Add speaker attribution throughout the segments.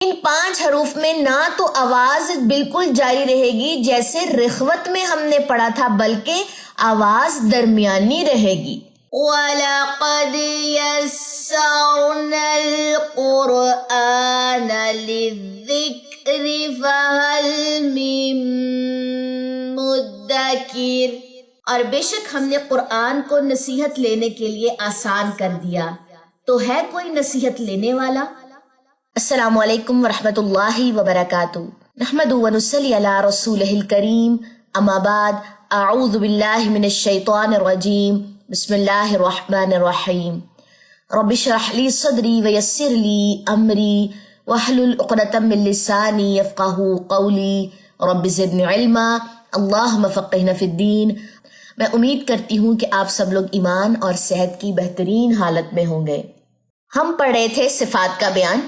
Speaker 1: ان 5 حروف میں نہ تو آواز بالکل جاری رہے گی جیسے رخوت میں ہم نے پڑھا تھا، بلکہ آواز درمیانی رہے گی۔ وَلَقَدْ يَسَّرْنَا الْقُرْآنَ لِلذِّكْرِ فَهَلْ مِن مُدَّكِرٍ، اور بے شک ہم نے قرآن کو نصیحت لینے کے لیے آسان کر دیا، تو ہے کوئی نصیحت لینے والا؟ السلام علیکم ورحمۃ اللہ وبرکاتہ، نحمد ونصلی علی رسولہ الکریم، اما بعد، اعوذ باللہ من الشیطان الرجیم، بسم اللہ الرحمن الرحیم۔ رب اشرح لی صدری ویسر لی امری واحلل عقدۃ من لسانی یفقہوا قولی، رب زدنی علما، اللہم فقہنا فی الدین۔ میں امید کرتی ہوں کہ آپ سب لوگ ایمان اور صحت کی بہترین حالت میں ہوں گے۔ ہم پڑھ رہے تھے صفات کا بیان،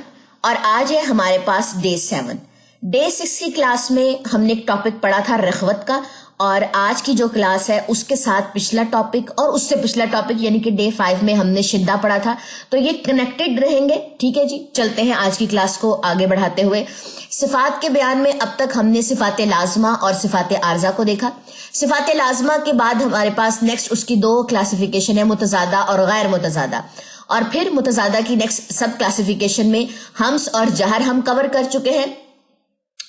Speaker 1: اور آج ہے ہمارے پاس ڈے 7۔ ڈے 6 کی کلاس میں ہم نے ایک ٹاپک پڑھا تھا رخوت کا، اور آج کی جو کلاس ہے اس کے ساتھ پچھلا ٹاپک اور اس سے پچھلا ٹاپک یعنی کہ ڈے 5 میں ہم نے شدہ پڑھا تھا، تو یہ کنیکٹڈ رہیں گے۔ ٹھیک ہے جی، چلتے ہیں آج کی کلاس کو آگے بڑھاتے ہوئے۔ صفات کے بیان میں اب تک ہم نے صفات لازمہ اور صفات عارضہ کو دیکھا۔ صفات لازمہ کے بعد ہمارے پاس نیکسٹ اس کی 2 کلاسیفیکیشن ہے، متضادہ اور غیر متضادہ، اور پھر متضادہ کی نیکسٹ سب کلاسیفیکیشن میں ہمس اور جہر ہم کور کر چکے ہیں۔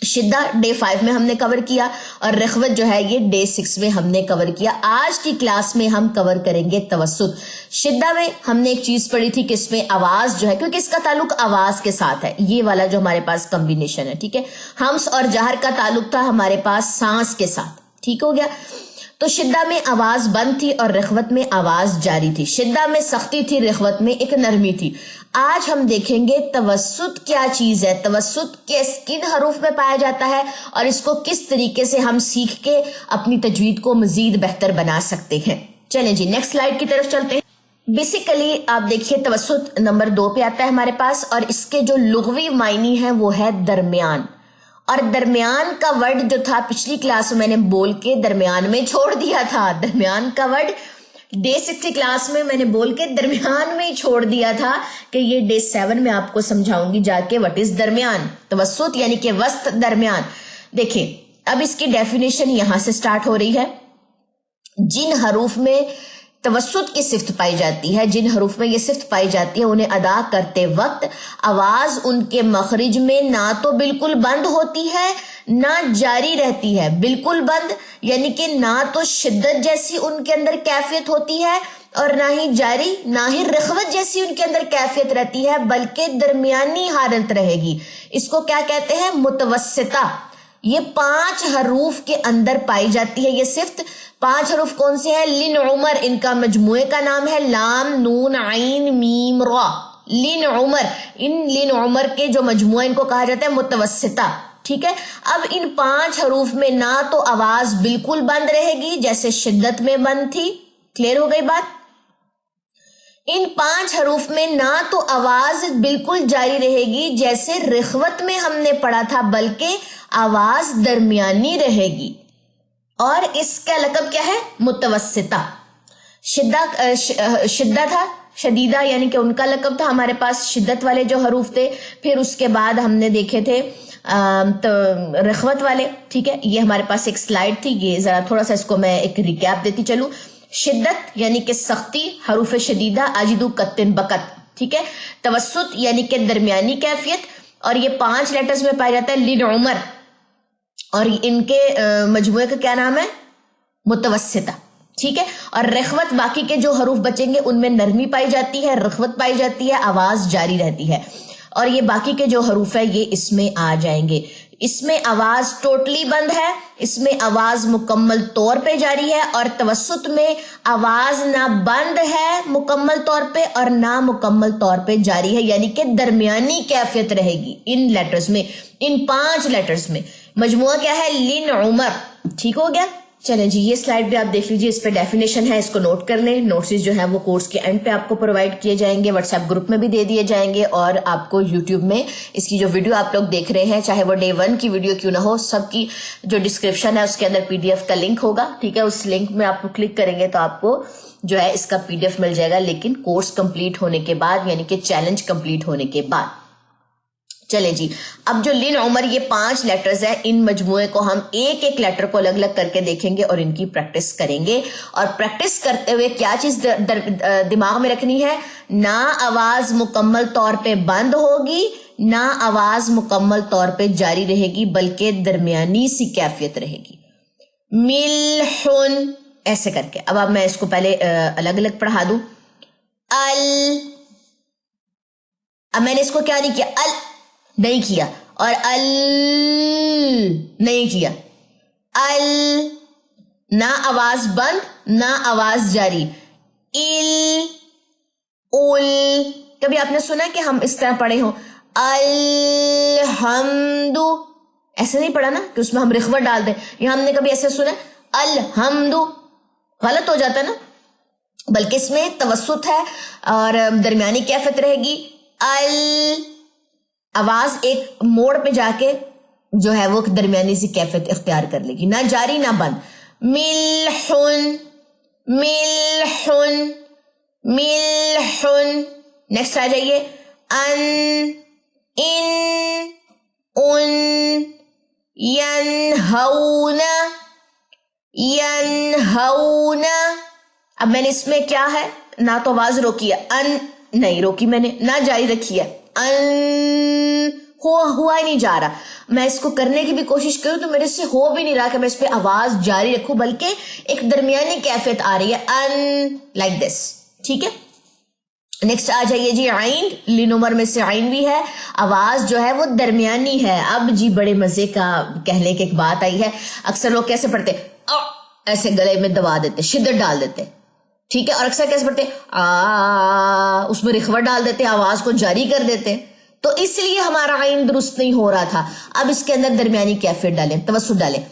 Speaker 1: شدہ ڈے 5 میں ہم نے کور کیا، اور رخوت جو ہے یہ ڈے 6 میں ہم نے کور کیا۔ آج کی کلاس میں ہم کور کریں گے توسط۔ شدہ میں ہم نے ایک چیز پڑھی تھی کہ اس میں آواز جو ہے، کیونکہ اس کا تعلق آواز کے ساتھ ہے، یہ والا جو ہمارے پاس کمبینیشن ہے، ٹھیک ہے۔ ہمس اور جہر کا تعلق تھا ہمارے پاس سانس کے ساتھ، ٹھیک ہو گیا۔ تو شدہ میں آواز بند تھی اور رخوت میں آواز جاری تھی۔ شدہ میں سختی تھی، رخوت میں ایک نرمی تھی۔ آج ہم دیکھیں گے توسط کیا چیز ہے، توسط کن حروف میں پایا جاتا ہے، اور اس کو کس طریقے سے ہم سیکھ کے اپنی تجوید کو مزید بہتر بنا سکتے ہیں۔ چلیں جی نیکسٹ سلائیڈ کی طرف چلتے ہیں۔ بیسیکلی آپ دیکھیے توسط نمبر 2 پہ آتا ہے ہمارے پاس، اور اس کے جو لغوی معنی ہے وہ ہے درمیان۔ اور درمیان کا ورڈ جو تھا پچھلی کلاس میں نے بول کے درمیان میں چھوڑ دیا تھا، درمیان کا ورڈ ڈے 6 کی کلاس میں نے بول کے درمیان میں ہی چھوڑ دیا تھا کہ یہ ڈے 7 میں آپ کو سمجھاؤں گی جا کے وٹ از درمیان، توسط یعنی کہ وسط، درمیان۔ دیکھیں اب اس کی ڈیفینیشن یہاں سے سٹارٹ ہو رہی ہے۔ جن حروف میں توسط کی صفت پائی جاتی ہے، جن حروف میں یہ صفت پائی جاتی ہے، انہیں ادا کرتے وقت آواز ان کے مخرج میں نہ تو بالکل بند ہوتی ہے نہ جاری رہتی ہے۔ بالکل بند یعنی کہ نہ تو شدت جیسی ان کے اندر کیفیت ہوتی ہے، اور نہ ہی جاری، نہ ہی رخوت جیسی ان کے اندر کیفیت رہتی ہے، بلکہ درمیانی حالت رہے گی۔ اس کو کیا کہتے ہیں؟ متوسطہ۔ یہ 5 حروف کے اندر پائی جاتی ہے یہ صفت۔ 5 حروف کون سے ہیں؟ لن عمر، ان کا مجموعے کا نام ہے، لام نون عین میم را، لن عمر۔ ان لن عمر کے جو مجموعہ ان کو کہا جاتا ہے متوسطہ، ٹھیک ہے۔ اب ان 5 حروف میں نہ تو آواز بالکل بند رہے گی جیسے شدت میں بند تھی، کلیئر ہو گئی بات۔ ان 5 حروف میں نہ تو آواز بالکل جاری رہے گی جیسے رخوت میں ہم نے پڑھا تھا، بلکہ آواز درمیانی رہے گی، اور اس کا لقب کیا ہے؟ متوسطہ۔ شدہ تھا، شدیدہ یعنی کہ ان کا لقب تھا ہمارے پاس، شدت والے جو حروف تھے۔ پھر اس کے بعد ہم نے دیکھے تھے رخوت والے، ٹھیک ہے۔ یہ ہمارے پاس ایک سلائیڈ تھی، یہ ذرا تھوڑا سا اس کو میں ایک ریکیپ دیتی چلوں۔ شدت یعنی کہ سختی، حروف شدیدہ اجدو کتن بکت، ٹھیک ہے۔ توسط یعنی کہ درمیانی کیفیت، اور یہ 5 لیٹرز میں پایا جاتا ہے، لن عمر، اور ان کے مجموعے کا کیا نام ہے؟ متوسطہ، ٹھیک ہے۔ اور رخوت، باقی کے جو حروف بچیں گے ان میں نرمی پائی جاتی ہے، رخوت پائی جاتی ہے، آواز جاری رہتی ہے، اور یہ باقی کے جو حروف ہے یہ اس میں آ جائیں گے۔ اس میں آواز ٹوٹلی بند ہے، اس میں آواز مکمل طور پہ جاری ہے، اور توسط میں آواز نہ بند ہے مکمل طور پہ اور نہ مکمل طور پہ جاری ہے، یعنی کہ درمیانی کیفیت رہے گی ان لیٹرز میں، ان 5 لیٹرز میں۔ مجموعہ کیا ہے؟ لن عمر، ٹھیک ہو گیا۔ چلیں جی یہ سلائیڈ بھی آپ دیکھ لیجیے، اس پہ ڈیفینیشن ہے، اس کو نوٹ کر لیں۔ نوٹس جو ہیں وہ کورس کے اینڈ پہ آپ کو پرووائڈ کیے جائیں گے، واٹس ایپ گروپ میں بھی دے دیے جائیں گے، اور آپ کو یوٹیوب میں اس کی جو ویڈیو آپ لوگ دیکھ رہے ہیں، چاہے وہ ڈے 1 کی ویڈیو کیوں نہ ہو، سب کی جو ڈسکرپشن ہے اس کے اندر PDF کا لنک ہوگا، ٹھیک ہے۔ اس لنک میں آپ کو کلک کریں گے تو آپ کو جو ہے اس کا PDF مل جائے گا، لیکن کورس کمپلیٹ ہونے کے بعد، یعنی کہ چیلنج کمپلیٹ ہونے کے بعد۔ چلے جی، اب جو لن عمر یہ 5 لیٹرز ہیں، ان مجموعے کو ہم ایک ایک لیٹر کو الگ الگ کر کے دیکھیں گے اور ان کی پریکٹس کریں گے. اور پریکٹس کرتے ہوئے کیا چیز دماغ میں رکھنی ہے؟ نہ آواز مکمل طور پہ بند ہوگی، نہ آواز مکمل طور پہ جاری رہے گی، بلکہ درمیانی سی کیفیت رہے گی. ملحن ایسے کر کے. اب میں اس کو پہلے الگ الگ پڑھا دوں. اب میں نے اس کو کیا نہیں کیا؟ نہیں کیا، اور نہیں کیا. نہ آواز بند نہ آواز جاری. کبھی آپ نے سنا کہ ہم اس طرح پڑھے ہوں الحمد؟ ایسے نہیں پڑھا نا کہ اس میں ہم رخوت ڈال دیں. یہاں ہم نے کبھی ایسے سنا الحمد؟ غلط ہو جاتا نا. بلکہ اس میں توسط ہے اور درمیانی کیفیت رہے گی. آواز ایک موڑ پہ جا کے جو ہے وہ درمیانی سی کیفیت اختیار کر لے گی، نہ جاری نہ بند. ملحن ملحن ملحن. نیکسٹ آ جائیے. ان ینہون ینہون. اب میں نے اس میں کیا ہے؟ نہ تو آواز روکی ہے، ان نہیں روکی میں نے، نہ جاری رکھی ہے. ہوا ہی نہیں جا رہا. میں اس کو کرنے کی بھی کوشش کروں تو میرے سے ہو بھی نہیں رہا کہ میں اس پہ آواز جاری رکھوں، بلکہ ایک درمیانی کیفیت آ رہی ہے. In like this. ٹھیک ہے. نیکسٹ آ جائیے جی. عین لن عمر میں سے عین بھی ہے، آواز جو ہے وہ درمیانی ہے. اب جی بڑے مزے کا کہنے کی ایک بات آئی ہے. اکثر لوگ کیسے پڑھتے؟ ایسے گلے میں دبا دیتے، شدت ڈال دیتے. ٹھیک ہے. اور اکثر کیسے پڑھتے؟ اس میں رخوت ڈال دیتے، آواز کو جاری کر دیتے. تو اس لیے ہمارا عین درست نہیں ہو رہا تھا. اب اس کے اندر درمیانی کیفیت ڈالیں، توسط ڈالیں.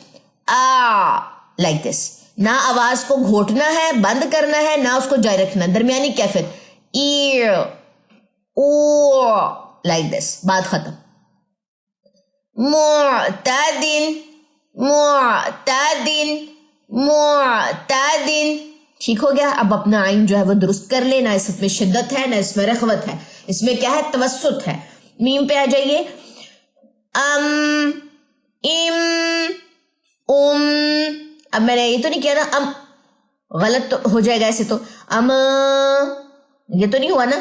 Speaker 1: Like this. نہ آواز کو گھونٹنا ہے، بند کرنا ہے، نہ اس کو جاری رکھنا. درمیانی کیفیت. Like this. بات ختم. معتدن معتدن معتدن. ٹھیک ہو گیا. اب اپنا عین جو ہے وہ درست کر لے. نہ اس میں شدت ہے نہ اس میں رخوت ہے، اس میں کیا ہے؟ توسط ہے. میم پہ آ جائیے. اب میں نے یہ تو نہیں کیا نا غلط تو ہو جائے گا ایسے تو. یہ تو نہیں ہوا نا.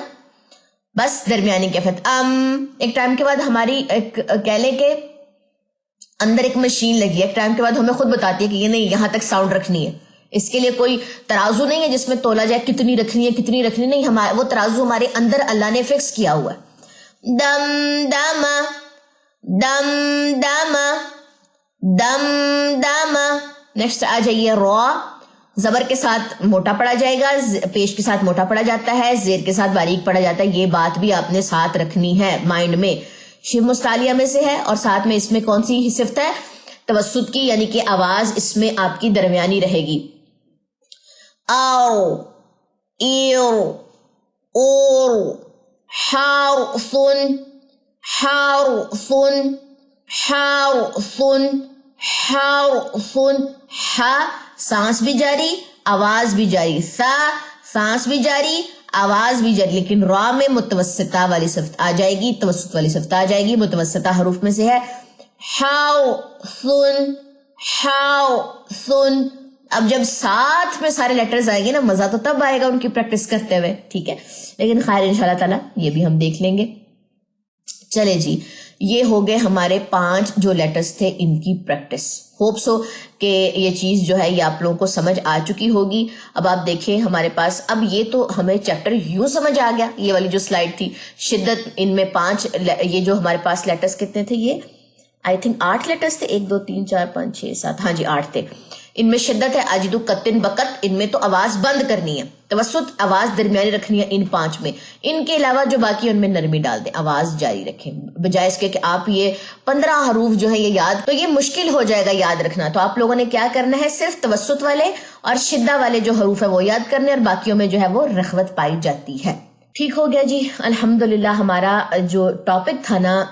Speaker 1: بس درمیانی کیفیت. ایک ٹائم کے بعد ہماری کہہ لیں کہ اندر ایک مشین لگی ہے. ایک ٹائم کے بعد ہمیں خود بتاتی ہے کہ یہ نہیں، یہاں تک ساؤنڈ رکھنی ہے. اس کے لیے کوئی ترازو نہیں ہے جس میں تولا جائے کتنی رکھنی ہے کتنی رکھنی نہیں. وہ ترازو ہمارے اندر اللہ نے فکس کیا ہوا ہے. دم داما دم داما دم داما. نیکسٹ آ جائیے. را زبر کے ساتھ موٹا پڑا جائے گا، پیش کے ساتھ موٹا پڑا جاتا ہے، زیر کے ساتھ باریک پڑا جاتا ہے. یہ بات بھی آپ نے ساتھ رکھنی ہے مائنڈ میں. شبہ مستعلیہ میں سے ہے اور ساتھ میں اس میں کون سی صفت ہے؟ توسط کی، یعنی کہ آواز اس میں آپ کی درمیانی رہے گی. او ایو اور حرفن حرفن حرفن حرفن. سانس بھی جاری آواز بھی جاری. سانس بھی جاری آواز بھی جاری. لیکن را میں متوسطہ والی صفت آ جائے گی، توسط والی صفت آ جائے گی. متوسطہ حروف میں سے ہے حرفن حرفن. اب جب ساتھ میں سارے لیٹرز آئیں گے نا، مزہ تو تب آئے گا ان کی پریکٹس کرتے ہوئے. ٹھیک ہے. لیکن خیر انشاءاللہ تعالی یہ بھی ہم دیکھ لیں گے. چلے جی، یہ ہو گئے ہمارے 5 جو لیٹرز تھے ان کی پریکٹس. ہوپ سو کہ یہ چیز جو ہے یہ آپ لوگوں کو سمجھ آ چکی ہوگی. اب آپ دیکھیں ہمارے پاس اب یہ تو ہمیں چیپٹر یوں سمجھ آ گیا. یہ والی جو سلائڈ تھی شدت، ان میں 5 یہ جو ہمارے پاس لیٹرز کتنے تھے؟ یہ آئی تھنک 8 لیٹرز تھے. 1 2 3 4 5 6 7 ہاں جی 8 تھے. ان میں شدت ہے اجدو قطن بقت، ان میں تو آواز بند کرنی ہے. توسط آواز درمیانی رکھنی ہے ان 5 میں. ان کے علاوہ جو باقی ان میں نرمی ڈال دیں، آواز جاری رکھیں. بجائے اس کے کہ آپ یہ 15 حروف جو ہے یہ یاد، تو یہ مشکل ہو جائے گا یاد رکھنا. تو آپ لوگوں نے کیا کرنا ہے؟ صرف توسط والے اور شدہ والے جو حروف ہے وہ یاد کرنے، اور باقیوں میں جو ہے وہ رخوت پائی جاتی ہے. ٹھیک ہو گیا جی. الحمدللہ ہمارا جو ٹاپک تھا نا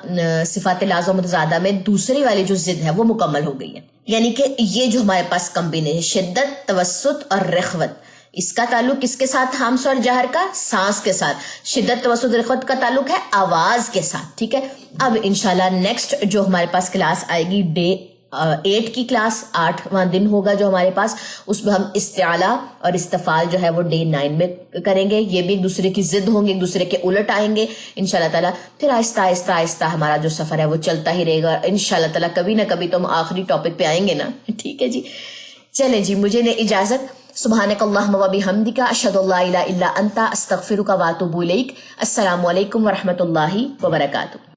Speaker 1: صفات لازمہ متضادہ میں دوسری والی جو ضد ہے وہ مکمل ہو گئی ہے. یعنی کہ یہ جو ہمارے پاس کمبینیشن شدت، توسط اور رخوت، اس کا تعلق کس کے ساتھ؟ ہمس اور جہر کا؟ سانس کے ساتھ. شدت توسط رخوت کا تعلق ہے آواز کے ساتھ. ٹھیک ہے. اب انشاءاللہ نیکسٹ جو ہمارے پاس کلاس آئے گی ڈے 8 کی کلاس، 8واں دن ہوگا جو ہمارے پاس، اس میں ہم استعلا اور استفال جو ہے وہ ڈے 9 میں کریں گے. یہ بھی ایک دوسرے کی ضد ہوں گے، ایک دوسرے کے الٹ آئیں گے انشاءاللہ تعالیٰ. پھر آہستہ آہستہ آہستہ ہمارا جو سفر ہے وہ چلتا ہی رہے گا انشاءاللہ تعالیٰ. کبھی نہ کبھی تو ہم آخری ٹاپک پہ آئیں گے نا. ٹھیک ہے جی. چلیں جی، مجھے نے اجازت. سبحانک اللہم و بحمدک، اشہد ان لا الہ الا انت، استغفرک و اتوب الیک. السلام علیکم ورحمۃ اللہ وبرکاتہ.